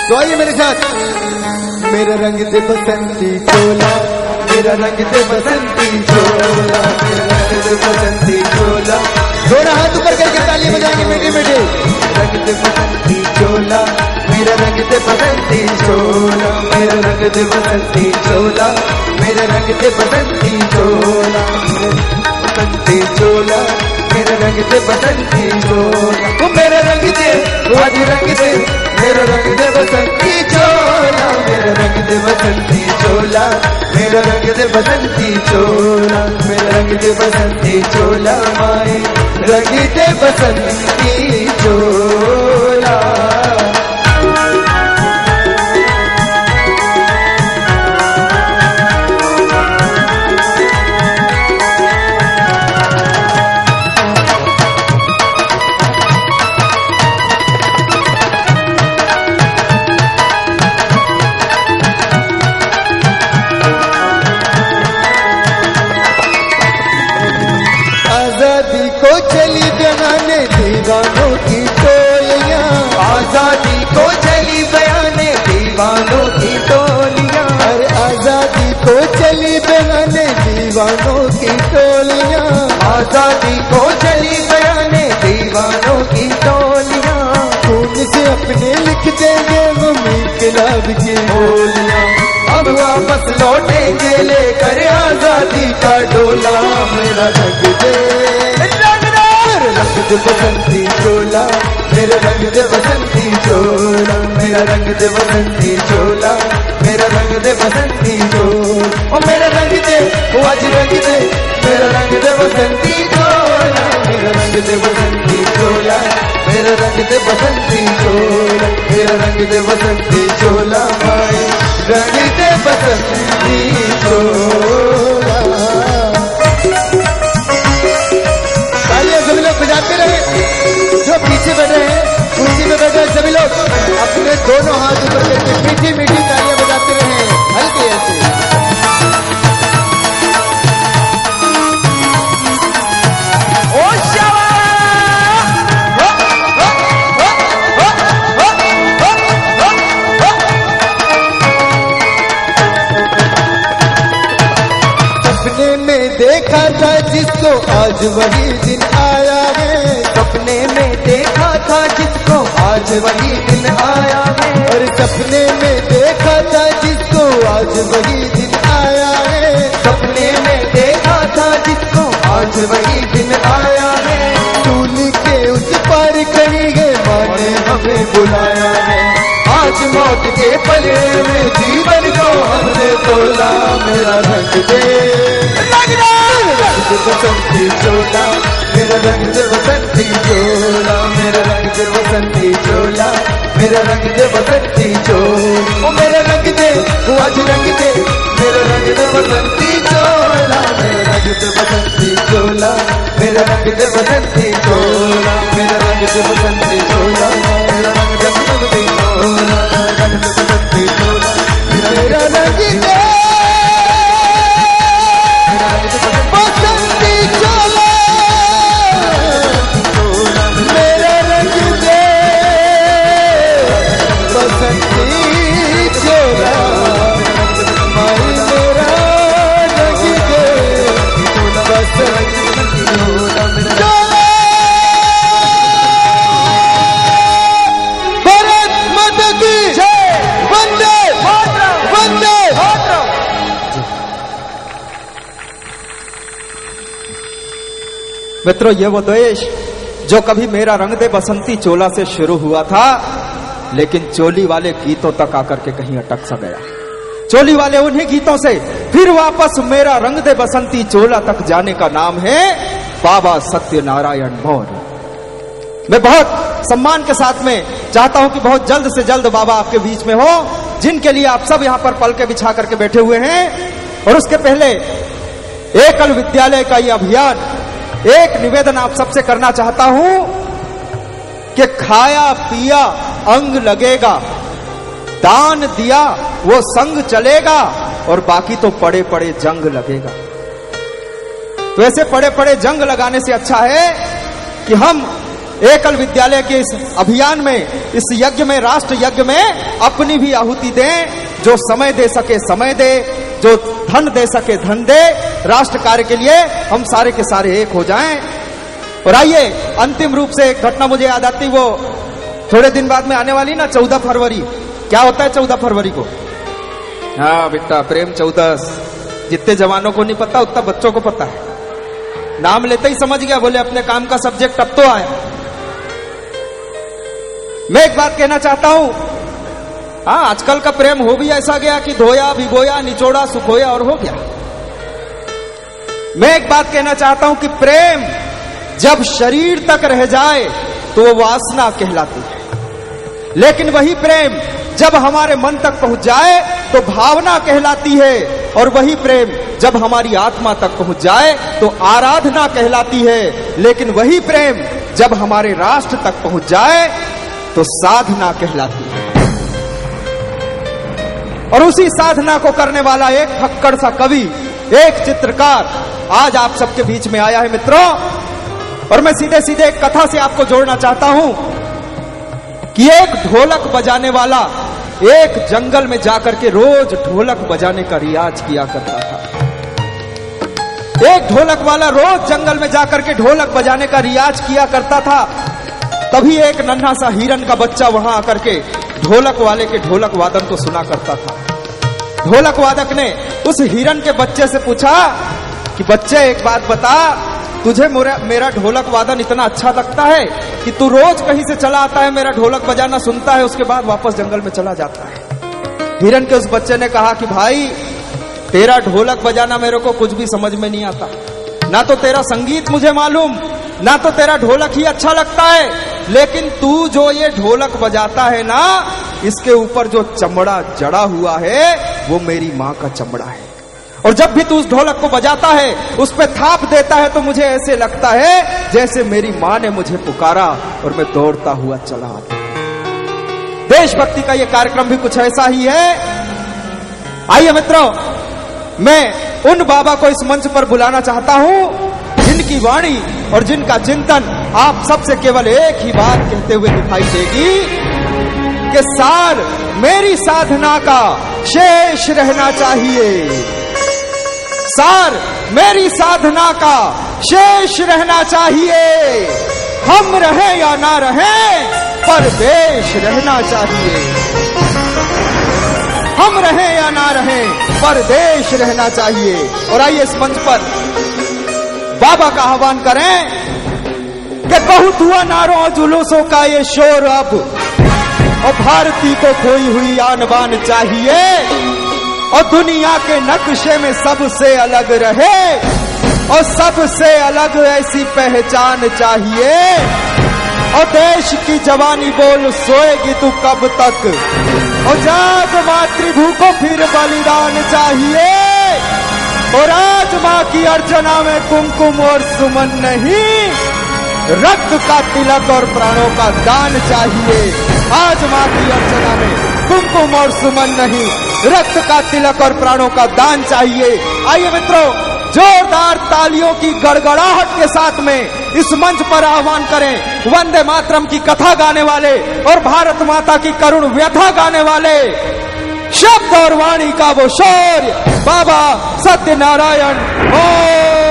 तो आइए मेरे साथ। मेरा रंग दे बसंती चोला, मेरा रंग दे बसंती चोला, मेरा रंग दे बसंती चोला। थोड़ा हाथ ऊपर करके ताली बजाएंगे मीठी मीठी। रंग दे बसंती चोला, मेरा रंग दे बसंती चोला, मेरा रंग दे बसंती चोला, मेरा रंग दे बसंती चोला, बसंती चोला, मेरा रंग दे बसंती चोला। वो मेरा रंग दे, वो आज रंग दे, मेरा रंग दे बसंती चोला, मेरा रंग दे बसंती चोला, मेरा रंग दे बसंती चोला, मेरा रंग दे बसंती चोला, माए रंग दे बसंती चोला। आजादी को चली बयाने दीवानों की टोलियां, आजादी को चली बयाने दीवानों की टोलियां, अरे आजादी को चली बयाने दीवानों की टोलियां, आजादी को चली बयाने दीवानों की टोलियां। खून से अपने लिख देंगे हम इनकलाब की बोलियां, अब वापस लौटेंगे लेकर आजादी का डोला। मेरा रंग दे, मेरा रंग दे बसंती चोला, मेरा रंग दे बसंती चोला, मेरा रंग दे बसंती चोला, मेरा रंग दे बसंती चोला। ओ मेरा रंग दे, वो आज रंग दे, मेरा रंग दे बसंती चोला, मेरा रंग दे बसंती चोला, मेरा रंग दे बसंती चोला, मेरा रंग दे बसंती चोला, माए रंग दे बसंती चोला। तालियां सभी लोग बजाते रहे। जो पीछे बैठे हैं, कुर्सी में बैठे हैं सभी लोग अपने दोनों हाथ ऊपर करके मीठी मीठी तालियां बजाते रहे, हल्के ऐसे। सपने में देखा था जिसको आज वही दिन आया है, सपने में देखा था जिसको आज वही दिन आया है, और सपने में देखा था जिसको आज वही दिन आया है, सपने में देखा था जिसको आज वही दिन आया है। सूली के उस पार खड़ी है माँ ने हमें बुलाया है, आज मौत के पले में जीवन को हमने तोला। मेरा रंग दे, रंग दे बसंती चोला, मेरा रंग दे बसंती चोला, मेरा रंग दे बसंती चोला, मेरा रंग दे बसंती चोला। ओ मेरा रंग दे, वो आज रंग दे, मेरा रंग दे बसंती चोला, मेरा रंग दे बसंती चोला, मेरा रंग दे बसंती चोला, मेरा रंग दे बसंती चोला, मेरा रंग दे बसंती चोला, रंग दे बसंती चोला, मेरा रंग दे बसंती चोला, मेरा रंग दे बसंती चोला, माई मेरा रंग दे बसंती चोला। भारत माता की जय, वंदे वंदे। मित्रों, ये वो देश जो कभी मेरा रंग दे बसंती चोला से शुरू हुआ था, लेकिन चोली वाले गीतों तक आकर के कहीं अटक सा गया। चोली वाले उन्हीं गीतों से फिर वापस मेरा रंग दे बसंती चोला तक जाने का नाम है बाबा सत्यनारायण मौर्य। मैं बहुत सम्मान के साथ में चाहता हूं कि बहुत जल्द से जल्द बाबा आपके बीच में हो, जिनके लिए आप सब यहां पर पलके बिछा करके बैठे हुए हैं। और उसके पहले एकल विद्यालय का ये अभियान, एक निवेदन आप सबसे करना चाहता हूं कि खाया पिया अंग लगेगा, दान दिया वो संग चलेगा, और बाकी तो पड़े पड़े जंग लगेगा। तो ऐसे पड़े पड़े जंग लगाने से अच्छा है कि हम एकल विद्यालय के इस अभियान में, इस यज्ञ में, राष्ट्र यज्ञ में अपनी भी आहुति दें। जो समय दे सके समय दे, जो धन दे सके धन दे। राष्ट्र कार्य के लिए हम सारे के सारे एक हो जाएं। और आइए, अंतिम रूप से एक घटना मुझे याद आती, वो थोड़े दिन बाद में आने वाली ना, 14 फरवरी। क्या होता है 14 फरवरी को? हाँ बेटा, प्रेम चौदस। जितने जवानों को नहीं पता उतना बच्चों को पता है। नाम लेते ही समझ गया, बोले अपने काम का सब्जेक्ट अब तो आया। मैं एक बात कहना चाहता हूं, हाँ आजकल का प्रेम हो भी ऐसा गया कि धोया भिगोया निचोड़ा सुखोया और हो गया। मैं एक बात कहना चाहता हूं कि प्रेम जब शरीर तक रह जाए तो वो वासना कहलाती है, लेकिन वही प्रेम जब हमारे मन तक पहुंच जाए तो भावना कहलाती है, और वही प्रेम जब हमारी आत्मा तक पहुंच जाए तो आराधना कहलाती है, लेकिन वही प्रेम जब हमारे राष्ट्र तक पहुंच जाए तो साधना कहलाती है। और उसी साधना को करने वाला एक फक्कड़ सा कवि, एक चित्रकार आज आप सबके बीच में आया है मित्रों। और मैं सीधे सीधे एक कथा से आपको जोड़ना चाहता हूं कि एक ढोलक बजाने वाला एक जंगल में जाकर के रोज ढोलक बजाने का रियाज किया करता था। एक ढोलक वाला रोज जंगल में जाकर के ढोलक बजाने का रियाज किया करता था। तभी एक नन्हा सा हिरन का बच्चा वहां आकर के ढोलक वाले के ढोलक वादन को सुना करता था। ढोलक वादक ने उस हिरन के बच्चे से पूछा कि बच्चे एक बात बता, तुझे मेरा ढोलक वादन इतना अच्छा लगता है कि तू रोज कहीं से चला आता है, मेरा ढोलक बजाना सुनता है, उसके बाद वापस जंगल में चला जाता है। हिरन के उस बच्चे ने कहा कि भाई तेरा ढोलक बजाना मेरे को कुछ भी समझ में नहीं आता, ना तो तेरा संगीत मुझे मालूम, ना तो तेरा ढोलक ही अच्छा लगता है, लेकिन तू जो ये ढोलक बजाता है ना, इसके ऊपर जो चमड़ा जड़ा हुआ है वो मेरी माँ का चमड़ा है। और जब भी तू उस ढोलक को बजाता है, उस पे थाप देता है, तो मुझे ऐसे लगता है जैसे मेरी माँ ने मुझे पुकारा और मैं दौड़ता हुआ चला आता। देशभक्ति का ये कार्यक्रम भी कुछ ऐसा ही है। आइए मित्रों, मैं उन बाबा को इस मंच पर बुलाना चाहता हूं जिनकी वाणी और जिनका चिंतन आप सबसे केवल एक ही बात कहते हुए दिखाई देगी कि सार मेरी साधना का शेष रहना चाहिए, सार मेरी साधना का शेष रहना चाहिए। हम रहे या ना रहे, पर देश रहना चाहिए। हम रहे या ना रहे, पर देश रहना चाहिए। और आइए इस मंच पर बाबा का आह्वान करें कि बहुत हुआ नारों जुलूसों का ये शोर अब, और भारती को खोई हुई आन बान चाहिए, और दुनिया के नक्शे में सबसे अलग रहे, और सबसे अलग ऐसी पहचान चाहिए। और देश की जवानी बोल सोएगी तू कब तक, और जाग मातृभू को फिर बलिदान चाहिए। और आज माँ की अर्चना में कुमकुम और सुमन नहीं, रक्त का तिलक और प्राणों का दान चाहिए। आज माँ की अर्चना में कुमकुम और सुमन नहीं, रक्त का तिलक और प्राणों का दान चाहिए। आइए मित्रों, जोरदार तालियों की गड़गड़ाहट के साथ में इस मंच पर आह्वान करें वंदे मातरम की कथा गाने वाले और भारत माता की करुण व्यथा गाने वाले, शब्द और वाणी का वो शौर्य, बाबा सत्यनारायण ओम।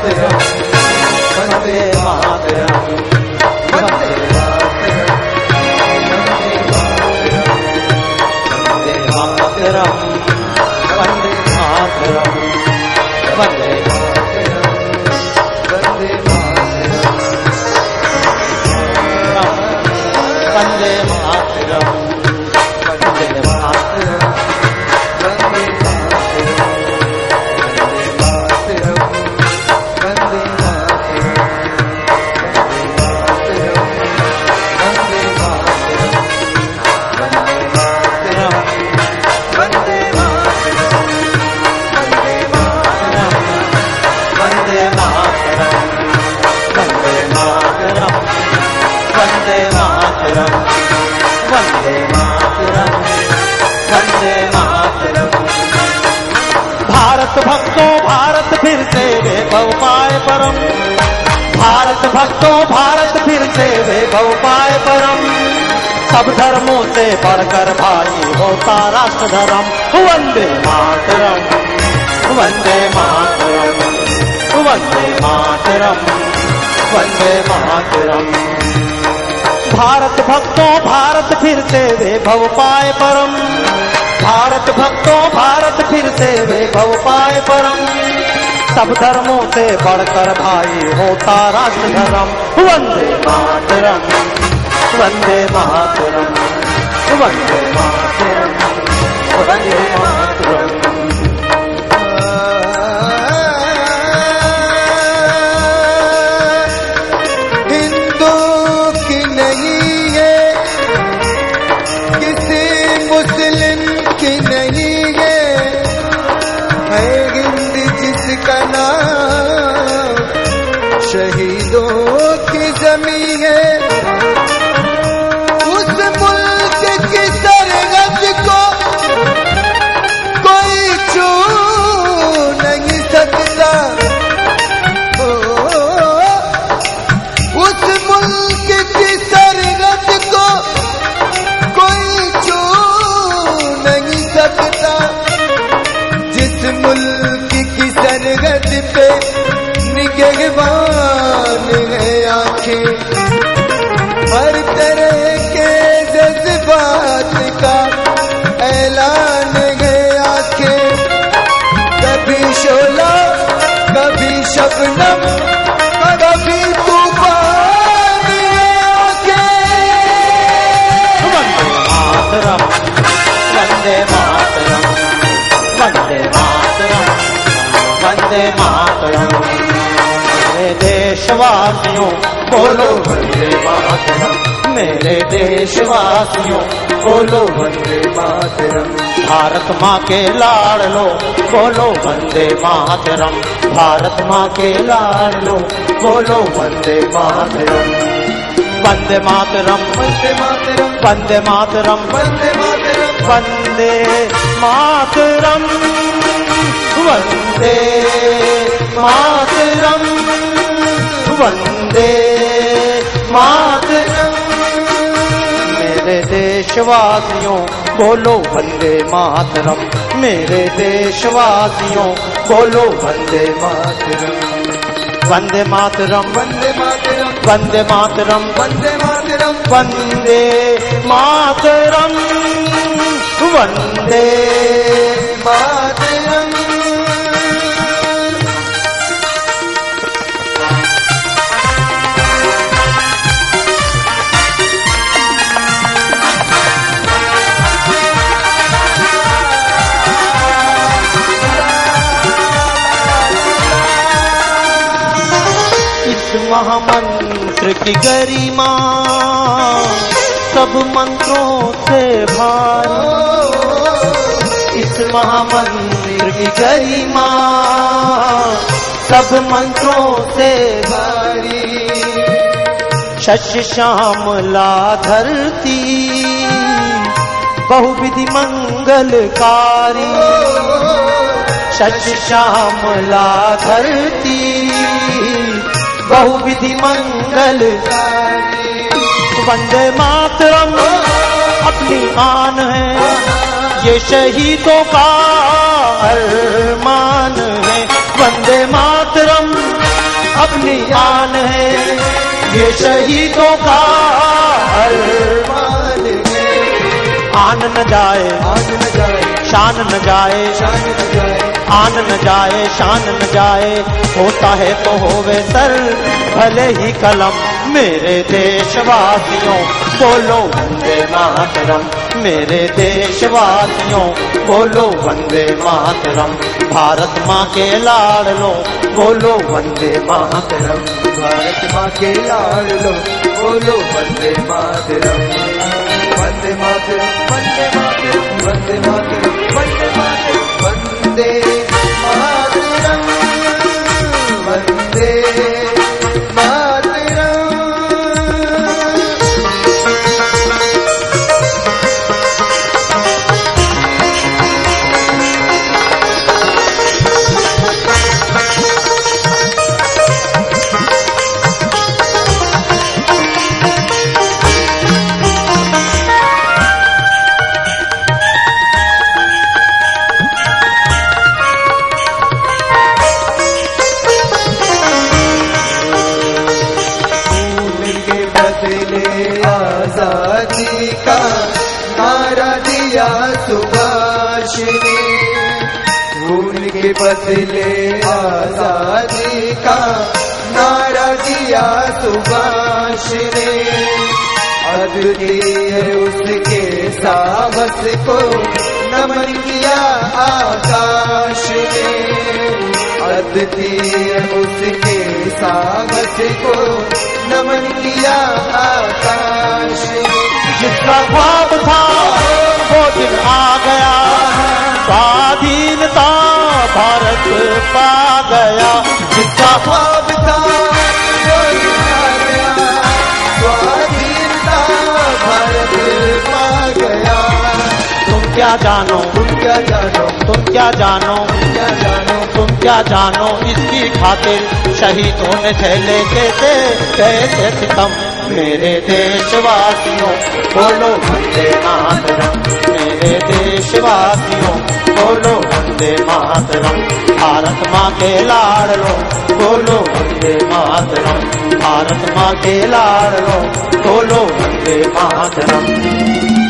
मातरम, वंदे मातरम, वंदे मातरम, वंदे मातरम, वंदे मातरम, वंदे मातरम, वंदे मातरम, वंदे मातरम, वंदे मातरम, वंदे मातरम, वंदे मातरम, वंदे मातरम। भारत भक्तों भारत फिर से वैभव पाए परम, भारत भक्तों भारत फिर से वैभव पाए परम, सब धर्मों से बढ़कर भाई होता राष्ट्र धर्म। वंदे मातरम, वंदे मातरम, वंदे मातरम, वंदे मातरम। भारत भक्तों भारत फिर से वैभव पाए परम, भारत भक्तों भारत फिर से वैभव पाए परम, सब धर्मों से बढ़कर भाई होता राष्ट्र धर्म। वंदे मातरम, वंदे मातरम, वंदे मातरम, वंदे मातरम। शहीदों की जमीन है, उस मुल्क की सरहद को कोई छू नहीं सकता। उस मुल्क की सरहद को कोई छू नहीं सकता, जिस मुल्क की सरहद पे निगहबान है आंखें, हर तरह के जज्बात का ऐलान है आंखें, कभी शोला कभी शबनम कभी तूफान है आंखें। वंदे मातरम, वंदे मातरम, वंदे मातरम, वंदे मातरम। मेरे देशवासियों बोलो वंदे मातरम, मेरे देशवासियों बोलो वंदे मातरम। भारत माँ के लाडलो बोलो वंदे मातरम, भारत माँ के लाडलो बोलो वंदे मातरम। वंदे मातरम, वंदे मातरम, वंदे मातरम, वंदे मातरम, वंदे मातरम, वंदे मातरम, वंदे मातरम। मेरे देशवासियों बोलो वंदे मातरम, मेरे देशवासियों बोलो वंदे मातरम। वंदे मातरम, वंदे मातरम, वंदे मातरम, वंदे मातरम, वंदे मातरम, वंदे मातरम। महामंत्र की गरिमा सब मंत्रों से भारी, इस महामंत्र की गरिमा सब मंत्रों से भारी। शस्य श्यामला धरती बहुविधि मंगलकारी, शस्य श्यामला धरती बहुविधि मंगलकारी। वंदे मातरम अपनी आन है, ये शहीदों का अरमान है। वंदे मातरम अपनी आन है, ये शहीदों का अरमान है। आन न जाए, आन न जाए, शान न जाए, शान न जाए, आन न जाए, शान न जाए, होता है तो होवे सर भले ही कलम। मेरे देशवासियों बोलो वंदे मातरम, मेरे देशवासियों बोलो वंदे मातरम। भारत माँ के लाडलो बोलो वंदे मातरम, भारत माँ के लाडलो बोलो वंदे मातरम। वंदे मातरम, वंदे मातरम, वंदे मातरम, वंदे मातरम, वंदे मातरम, वंदे मातरम। आजादी का नारा दिया सुभाष ने, खून के बदले आजादी का नारा दिया सुभाष ने। अद्वितीय उसके साहस को नमन किया आकाश ने, अद्वितीय उसके साहस को नमन किया आकाश ने। जिसका ख्वाब था वो दिन आ गया, स्वाधीनता भारत पा गया। जिसका ख्वाब था वो दिन आ गया, स्वाधीनता भारत पा गया। तुम क्या जानो, तुम क्या जानो, तुम क्या जानो, क्या जानो, तुम क्या जानो, इसकी खातिर शहीदों ने झेले कैसे सितम। मेरे देशवासियों बोलो वंदे मातरम, मेरे देशवासियों बोलो वंदे मातरम। भारत माँ के लाडलो बोलो वंदे मातरम, भारत माँ के लाडलो बोलो वंदे मातरम।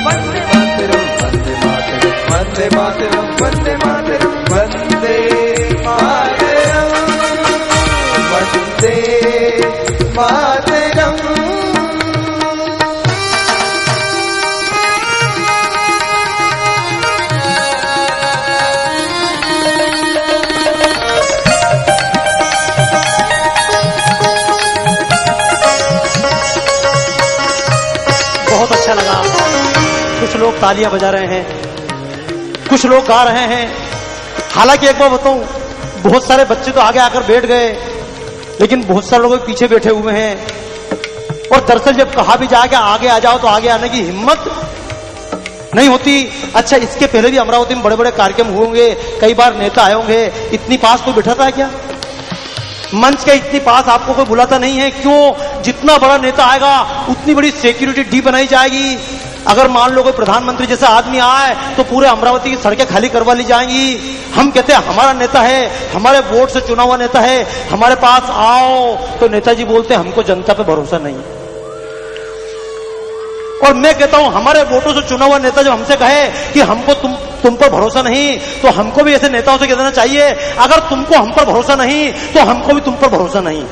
वंदे मातरम, वंदे मातरम, वंदे मातरम, वंदे मातरम, वंदे मातरम, वंदे मातरम। बहुत अच्छा लगा। कुछ लोग तालियां बजा रहे हैं, कुछ लोग गा रहे हैं। हालांकि एक बार बताऊं, बहुत सारे बच्चे तो आगे आकर बैठ गए, लेकिन बहुत सारे लोग पीछे बैठे हुए हैं। और दरअसल जब कहा भी जाए कि आगे आ जाओ तो आगे आने की हिम्मत नहीं होती। अच्छा, इसके पहले भी अमरावती में बड़े बड़े कार्यक्रम हुए होंगे, कई बार नेता आए होंगे, इतनी पास कोई बैठा था क्या? मंच के इतनी पास आपको कोई बुलाता नहीं है। क्यों? जितना बड़ा नेता आएगा उतनी बड़ी सिक्योरिटी डी बनाई जाएगी। अगर मान लो कोई प्रधानमंत्री जैसा आदमी आए तो पूरे अमरावती की सड़कें खाली करवा ली जाएंगी। हम कहते हैं हमारा नेता है, हमारे वोट से चुना हुआ नेता है, हमारे पास आओ, तो नेताजी बोलते हैं हमको जनता पे भरोसा नहीं। और मैं कहता हूं हमारे वोटों से चुना हुआ नेता जब हमसे कहे कि हमको तुम पर भरोसा नहीं, तो हमको भी ऐसे नेताओं से कह देना चाहिए अगर तुमको हम पर भरोसा नहीं तो हमको भी तुम पर भरोसा नहीं।